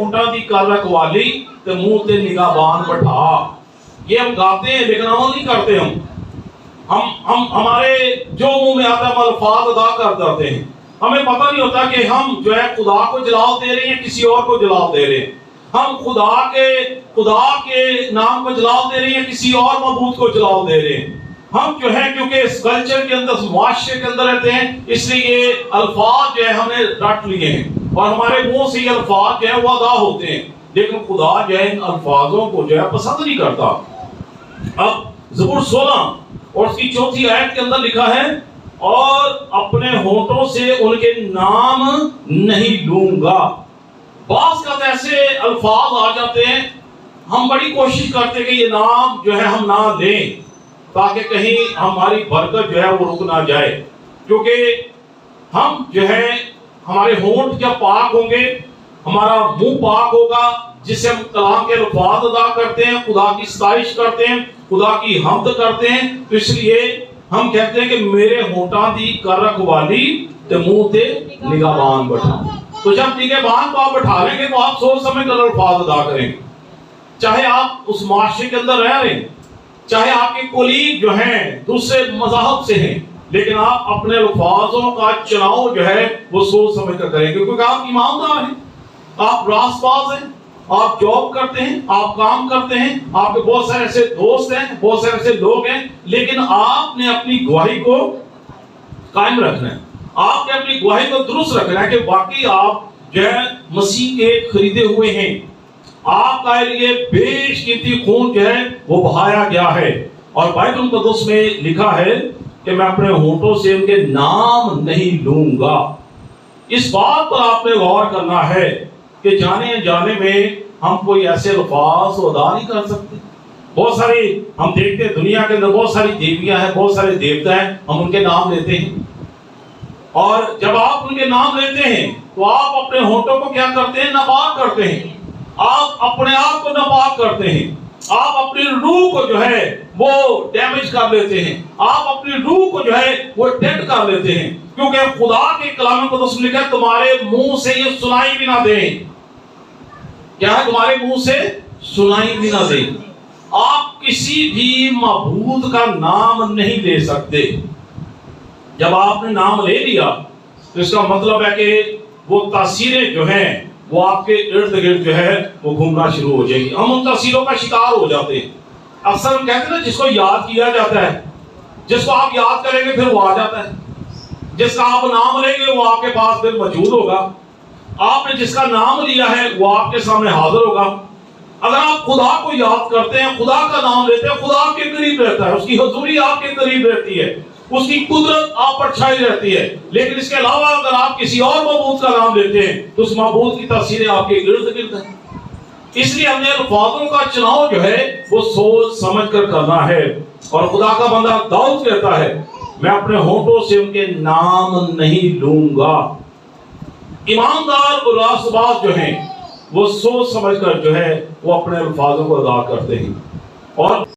होंठा दी कर रखवाली ते मुंह ते निगाहबान बैठा। ये हम गाते हैं लेकिन अमल नहीं करते। हम हमारे जो मुंह में आता है हम अल्फाज अदा कर जाते हैं। हमें पता नहीं होता कि हम जो है खुदा को जलाल दे रहे हैं, किसी और को जलाल दे रहे हैं। हम खुदा के नाम को जलाल दे रहे हैं, किसी और मबूद को जलाल दे रहे हैं। हम जो है क्योंकि इस कल्चर के अंदर, मुआशरे के अंदर रहते हैं, इसलिए ये अल्फाज जो है हमने रट लिए हैं और हमारे मुंह से ये अल्फाज जो है वो अदा होते हैं, लेकिन खुदा जो है इन अल्फाजों को जो है पसंद नहीं करता। अब ज़बूर 16 और उसकी 4थी आयत के अंदर लिखा है, और अपने होंठों से उनके नाम नहीं लूंगा। बास का ऐसे अल्फाज आ जाते हैं, हम बड़ी कोशिश करते हैं कि ये नाम जो है हम ना लें ताकि कहीं हमारी बरकत जो है वो रुक ना जाए, क्योंकि हम जो है हमारे होंठ जब पाक होंगे, हमारा मुंह पाक होगा, जिससे हम कलाम के अल्फाज अदा करते हैं, खुदा की सताइश करते हैं, खुदा की हम्द करते हैं। तो इसलिए हम कहते हैं कि मेरे होंठा दी कर रखवाली ते मुंह ते निगाहबान बैठा। तो जब निगाहबान को आप बैठा लेंगे तो आप सोच समझ कर अल्फाज अदा करेंगे। चाहे आप उस माशरे के अंदर रह रहे हैं, चाहे आपके कोलीग जो हैं दूसरे मज़हब से हैं, लेकिन आप अपने अल्फाजों का चुनाव जो है वो सोच समझ कर करेंगे, क्योंकि आप ईमानदार हैं, आप रासबाज हैं, आप जॉब करते हैं, आप काम करते हैं, आपके बहुत सारे ऐसे दोस्त हैं, बहुत सारे ऐसे लोग हैं, लेकिन आपने अपनी गवाही को कायम रखना है, आपने अपनी गवाही को दुरुस्त रखना है कि वाकई आप जो है मसीह के खरीदे हुए हैं, आपका लिए बेशकीमती खून जो है वो बहाया गया है। और बाइबल मुक़द्दस में लिखा है कि मैं अपने होंठों से उनके नाम नहीं लूंगा। इस बात पर आपने गौर करना है कि जाने अनजाने में हम कोई ऐसे अल्फाज अदा नहीं कर सकते। बहुत सारी हम देखते हैं दुनिया के अंदर बहुत सारी देवियां हैं, बहुत सारे देवता हैं, हम उनके नाम लेते हैं, और जब आप उनके नाम लेते हैं तो आप अपने होंठों को क्या करते हैं? नापाक करते हैं। आप अपने आप को नापाक करते हैं, आप अपनी रूह को जो है वो डैमेज कर लेते हैं, आप अपनी रूह को जो है वो डेड कर लेते हैं, क्योंकि खुदा के कलाम को तो लिखा है तुम्हारे मुंह से ये सुनाई भी ना दें। क्या है? तुम्हारे मुंह से सुनाई भी ना दें। आप किसी भी मबूद का नाम नहीं ले सकते। जब आपने नाम ले लिया तो इसका मतलब है कि वो तासीरें जो हैं वो आपके इर्द गिर्द जो है वो घूमना शुरू हो जाएगी। हम उन तासीरों का शिकार हो जाते हैं। अक्सर हम कहते हैं ना, जिसको याद किया जाता है, जिसको आप याद करेंगे फिर वो आ जाता है, जिसका आप नाम लेंगे वो आपके पास फिर मौजूद होगा, आपने जिसका नाम लिया है वो आपके सामने हाजिर होगा। अगर आप खुदा को याद करते हैं, खुदा का नाम लेते हैं, खुदा आपके करीब रहता है, उसकी हुजूरी आपके करीब रहती है, उसकी कुदरत आप पर छाई रहती है। लेकिन इसके अलावा अगर आप किसी और मबूद का नाम लेते हैं तो उस मबूद की तफसीरें आपके इर्द गिर्द हैं। इसलिए हमने अल्फाजों का चुनाव जो है वो सोच समझ कर करना है। और खुदा का बंदा दाऊद कहता है, मैं अपने होंठों से उनके नाम नहीं लूंगा। ईमानदार और रासबाज जो हैं वो सोच समझ कर जो है वो अपने अल्फाजों को अदा करते हैं। और